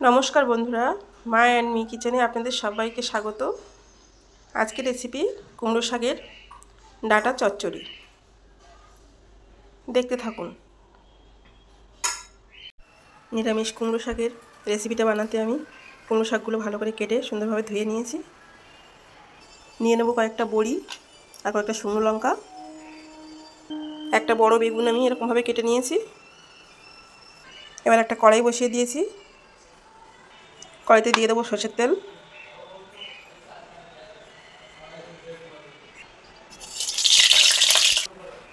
নমস্কার বন্ধুরা, মা অ্যান্ড মি কিচেনে আপনাদের সবাইকে স্বাগত। আজকের রেসিপি কুমড়ো শাকের ডাঁটা চচ্চড়ি। দেখতে থাকুন। নিরামিষ কুমড়ো শাকের রেসিপিটা বানাতে আমি কুমড়ো শাকগুলো ভালো করে কেটে সুন্দরভাবে ধুয়ে নিয়েছি। নিয়ে নেব কয়েকটা বড়ি আর কয়েকটা শুকনো লঙ্কা। একটা বড় বেগুন আমি এরকমভাবে কেটে নিয়েছি। এবার একটা কড়াই বসিয়ে দিয়েছি। কড়াইতে দিয়ে দেবো সরষের তেল।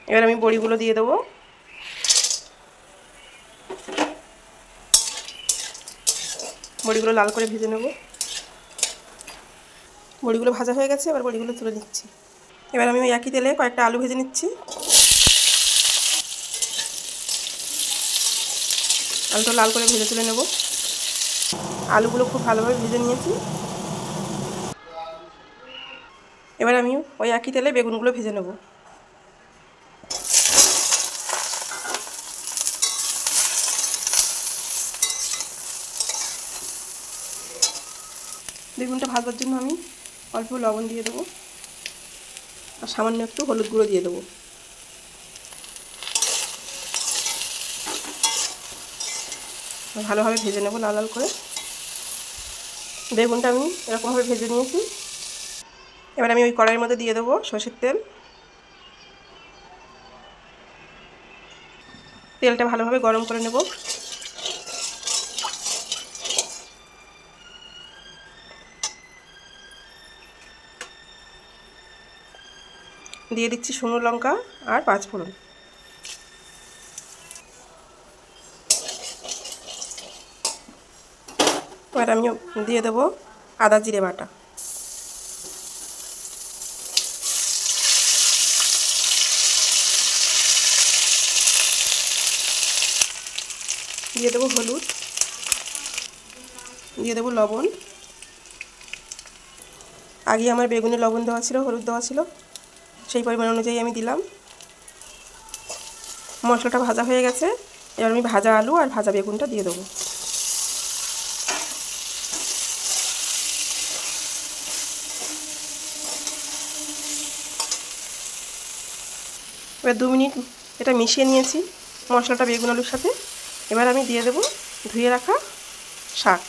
এবার আমি বড়িগুলো দিয়ে দেবো। বড়িগুলো লাল করে ভেজে নেব। বড়িগুলো ভাজা হয়ে গেছে, এবার বড়িগুলো তুলে নিচ্ছি। এবার আমি ওই একই তেলে কয়েকটা আলু ভেজে নিচ্ছি। আলুটা লাল করে ভেজে তুলে নেব। আলুগুলো খুব ভালোভাবে ভেজে নিয়েছি। এবার আমি ওই একই তেলে বেগুনগুলো ভেজে নেব। বেগুনটা ভাজবার জন্য আমি অল্প লবণ দিয়ে দেবো আর সামান্য একটু হলুদ গুঁড়ো দিয়ে দেবো। ভালোভাবে ভেজে নেব লাল লাল করে। বেগুনটা আমি এরকমভাবে ভেজে নিয়েছি। এবার আমি ওই কড়াইয়ের মধ্যে দিয়ে দেবো সরষের তেল। তেলটা ভালোভাবে গরম করে নেব। দিয়ে দিচ্ছি শুকনো লঙ্কা আর পাঁচফোড়ন। এবার আমি দিয়ে দেবো আদা জিরে বাটা। দিয়ে দেবো হলুদ, দিয়ে দেবো লবণ। আগে আমার বেগুনে লবণ দেওয়া ছিল, হলুদ দেওয়া ছিল, সেই পরিমাণ অনুযায়ী আমি দিলাম। মশলাটা ভাজা হয়ে গেছে। এবার আমি ভাজা আলু আর ভাজা বেগুনটা দিয়ে দেবো। এবার 2 মিনিট এটা মিশিয়ে নিয়েছি মশলাটা বেগুন আলুর সাথে। এবার আমি দিয়ে দেবো ধুয়ে রাখা শাক।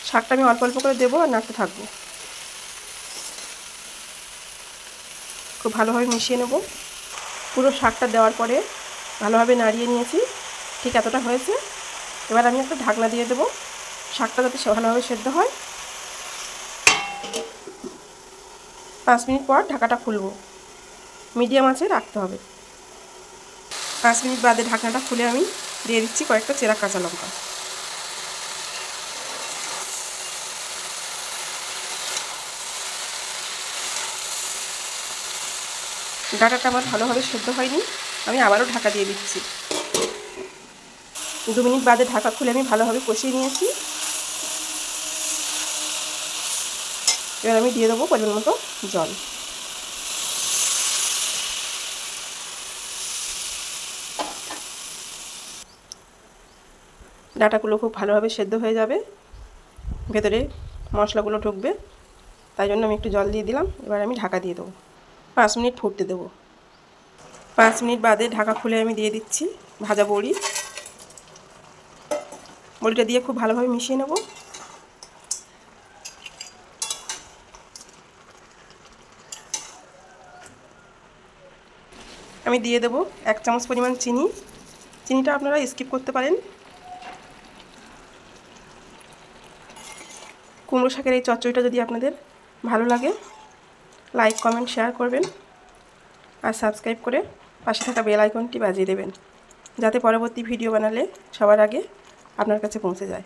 শাকটা আমি অল্প অল্প করে দেবো আর নাড়তে থাকবো। খুব ভালোভাবে মিশিয়ে নেব। পুরো শাকটা দেওয়ার পরে ভালোভাবে নাড়িয়ে নিয়েছি। ঠিক এতটা হয়েছে। এবার আমি একটা ঢাকনা দিয়ে দেবো, শাকটা যাতে ভালোভাবে সেদ্ধ হয়। 5 মিনিট পর ঢাকাটা খুলব। মিডিয়াম আঁচে রাখতে হবে। 5 মিনিট বাদে ঢাকনাটা খুলে আমি দিয়ে দিচ্ছি কয়েকটা চেরা কাঁচা লঙ্কা। ডাঁটাটা আমার ভালোভাবে সেদ্ধ হয়নি, আমি আবারও ঢাকা দিয়ে দিচ্ছি। 2 মিনিট বাদে ঢাকা খুলে আমি ভালোভাবে কষিয়ে নিয়েছি। এবার আমি দিয়ে দেবো পরিমাণ মতো জল। ডাঁটাগুলো খুব ভালোভাবে সেদ্ধ হয়ে যাবে, ভেতরে মশলাগুলো ঢুকবে, তাই জন্য আমি একটু জল দিয়ে দিলাম। এবার আমি ঢাকা দিয়ে দেবো। 5 মিনিট ফুটতে দেবো। 5 মিনিট বাদে ঢাকা খুলে আমি দিয়ে দিচ্ছি ভাজা বড়ি। বড়িটা দিয়ে খুব ভালোভাবে মিশিয়ে নেব। আমি দিয়ে দেবো 1 চামচ পরিমাণ চিনি। চিনিটা আপনারা স্কিপ করতে পারেন। কুমড়ো শাকের এই চচ্চড়িটা যদি আপনাদের ভালো লাগে, লাইক কমেন্ট শেয়ার করবেন আর সাবস্ক্রাইব করে পাশে থাকা বেল আইকনটি বাজিয়ে দেবেন, যাতে পরবর্তী ভিডিও বানালে সবার আগে আপনার কাছে পৌঁছে যায়।